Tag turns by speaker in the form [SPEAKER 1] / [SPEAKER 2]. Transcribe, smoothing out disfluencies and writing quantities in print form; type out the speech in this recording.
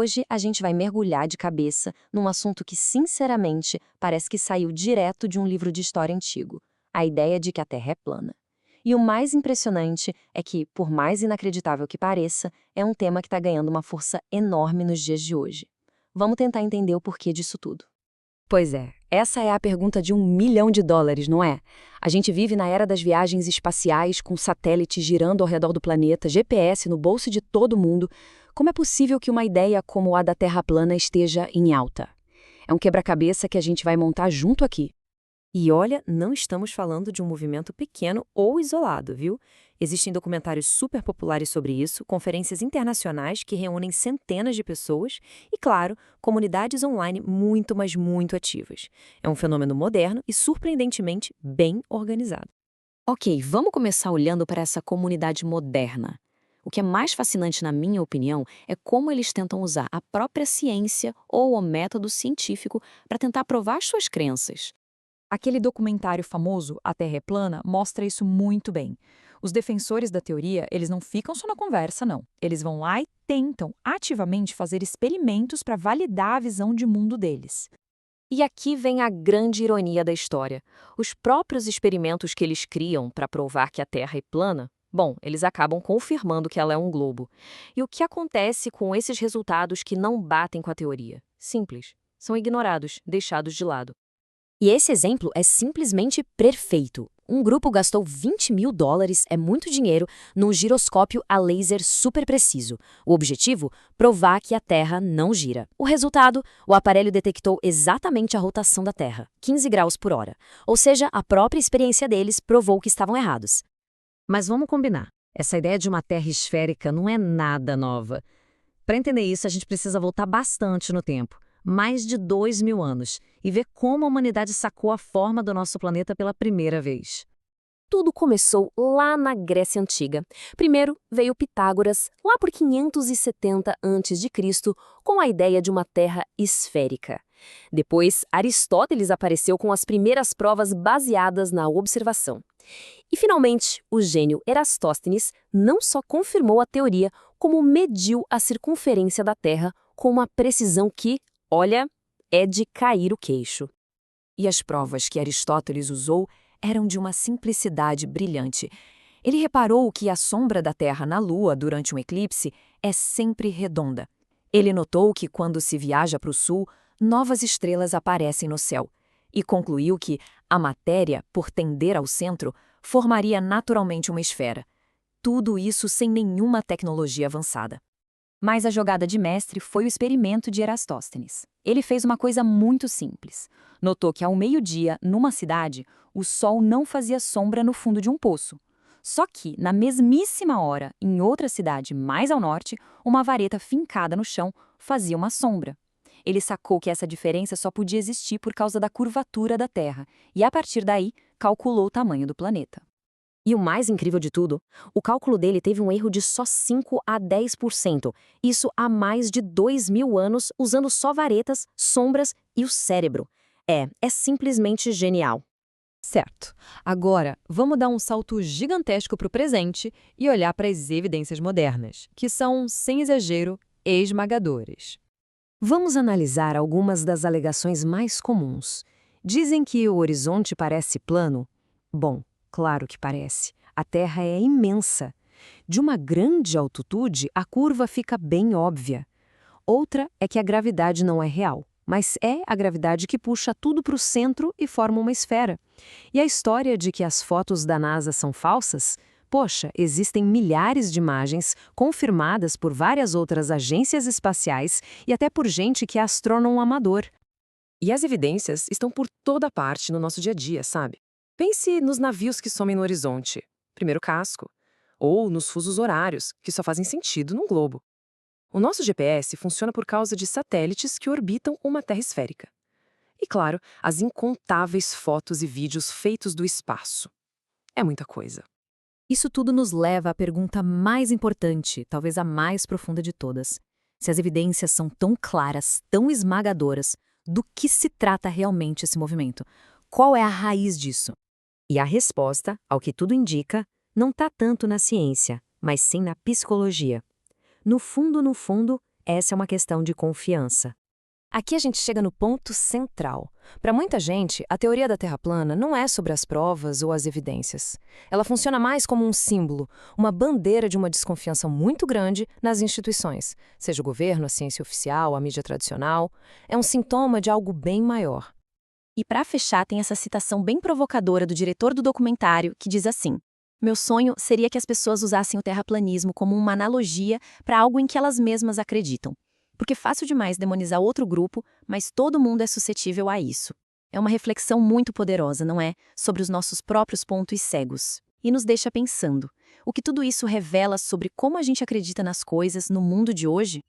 [SPEAKER 1] Hoje a gente vai mergulhar de cabeça num assunto que, sinceramente, parece que saiu direto de um livro de história antigo: a ideia de que a Terra é plana. E o mais impressionante é que, por mais inacreditável que pareça, é um tema que está ganhando uma força enorme nos dias de hoje. Vamos tentar entender o porquê disso tudo.
[SPEAKER 2] Pois é, essa é a pergunta de US$ 1.000.000, não é? A gente vive na era das viagens espaciais, com satélites girando ao redor do planeta, GPS no bolso de todo mundo. Como é possível que uma ideia como a da Terra plana esteja em alta? É um quebra-cabeça que a gente vai montar junto aqui.
[SPEAKER 3] E olha, não estamos falando de um movimento pequeno ou isolado, viu? Existem documentários super populares sobre isso, conferências internacionais que reúnem centenas de pessoas e, claro, comunidades online muito, mas muito ativas. É um fenômeno moderno e surpreendentemente bem organizado.
[SPEAKER 2] Ok, vamos começar olhando para essa comunidade moderna. O que é mais fascinante, na minha opinião, é como eles tentam usar a própria ciência ou o método científico para tentar provar as suas crenças.
[SPEAKER 4] Aquele documentário famoso, A Terra é Plana, mostra isso muito bem. Os defensores da teoria, eles não ficam só na conversa, não. Eles vão lá e tentam ativamente fazer experimentos para validar a visão de mundo deles.
[SPEAKER 2] E aqui vem a grande ironia da história. Os próprios experimentos que eles criam para provar que a Terra é plana, bom, eles acabam confirmando que ela é um globo. E o que acontece com esses resultados que não batem com a teoria? Simples. São ignorados, deixados de lado. E esse exemplo é simplesmente perfeito. Um grupo gastou US$ 20.000, é muito dinheiro, num giroscópio a laser super preciso. O objetivo? Provar que a Terra não gira. O resultado? O aparelho detectou exatamente a rotação da Terra, 15 graus por hora. Ou seja, a própria experiência deles provou que estavam errados.
[SPEAKER 5] Mas vamos combinar. Essa ideia de uma Terra esférica não é nada nova. Para entender isso, a gente precisa voltar bastante no tempo. Mais de 2.000 anos, e ver como a humanidade sacou a forma do nosso planeta pela primeira vez.
[SPEAKER 2] Tudo começou lá na Grécia Antiga. Primeiro veio Pitágoras, lá por 570 a.C., com a ideia de uma Terra esférica. Depois, Aristóteles apareceu com as primeiras provas baseadas na observação. E, finalmente, o gênio Erastóstenes não só confirmou a teoria, como mediu a circunferência da Terra com uma precisão que, olha, é de cair o queixo. E as provas que Aristóteles usou eram de uma simplicidade brilhante. Ele reparou que a sombra da Terra na Lua durante um eclipse é sempre redonda. Ele notou que, quando se viaja para o sul, novas estrelas aparecem no céu. E concluiu que a matéria, por tender ao centro, formaria naturalmente uma esfera. Tudo isso sem nenhuma tecnologia avançada.
[SPEAKER 4] Mas a jogada de mestre foi o experimento de Erastóstenes. Ele fez uma coisa muito simples. Notou que ao meio-dia, numa cidade, o sol não fazia sombra no fundo de um poço. Só que, na mesmíssima hora, em outra cidade mais ao norte, uma vareta fincada no chão fazia uma sombra. Ele sacou que essa diferença só podia existir por causa da curvatura da Terra, e a partir daí, calculou o tamanho do planeta.
[SPEAKER 2] E o mais incrível de tudo, o cálculo dele teve um erro de só 5 a 10%. Isso há mais de 2.000 anos, usando só varetas, sombras e o cérebro. É simplesmente genial.
[SPEAKER 4] Certo. Agora, vamos dar um salto gigantesco para o presente e olhar para as evidências modernas, que são, sem exagero, esmagadoras.
[SPEAKER 5] Vamos analisar algumas das alegações mais comuns. Dizem que o horizonte parece plano? Bom, claro que parece. A Terra é imensa. De uma grande altitude, a curva fica bem óbvia. Outra é que a gravidade não é real, mas é a gravidade que puxa tudo para o centro e forma uma esfera. E a história de que as fotos da NASA são falsas? Poxa, existem milhares de imagens confirmadas por várias outras agências espaciais e até por gente que é astrônomo amador.
[SPEAKER 3] E as evidências estão por toda parte no nosso dia a dia, sabe? Pense nos navios que somem no horizonte, primeiro casco, ou nos fusos horários, que só fazem sentido num globo. O nosso GPS funciona por causa de satélites que orbitam uma Terra esférica. E, claro, as incontáveis fotos e vídeos feitos do espaço. É muita coisa.
[SPEAKER 4] Isso tudo nos leva à pergunta mais importante, talvez a mais profunda de todas. Se as evidências são tão claras, tão esmagadoras, do que se trata realmente esse movimento? Qual é a raiz disso?
[SPEAKER 5] E a resposta, ao que tudo indica, não está tanto na ciência, mas sim na psicologia. No fundo, Essa é uma questão de confiança.
[SPEAKER 2] Aqui a gente chega no ponto central. Para muita gente, a teoria da Terra plana não é sobre as provas ou as evidências. Ela funciona mais como um símbolo, uma bandeira de uma desconfiança muito grande nas instituições, seja o governo, a ciência oficial, a mídia tradicional. É um sintoma de algo bem maior.
[SPEAKER 1] E para fechar, tem essa citação bem provocadora do diretor do documentário, que diz assim: "Meu sonho seria que as pessoas usassem o terraplanismo como uma analogia para algo em que elas mesmas acreditam. Porque é fácil demais demonizar outro grupo, mas todo mundo é suscetível a isso." É uma reflexão muito poderosa, não é? Sobre os nossos próprios pontos cegos. E nos deixa pensando: o que tudo isso revela sobre como a gente acredita nas coisas no mundo de hoje?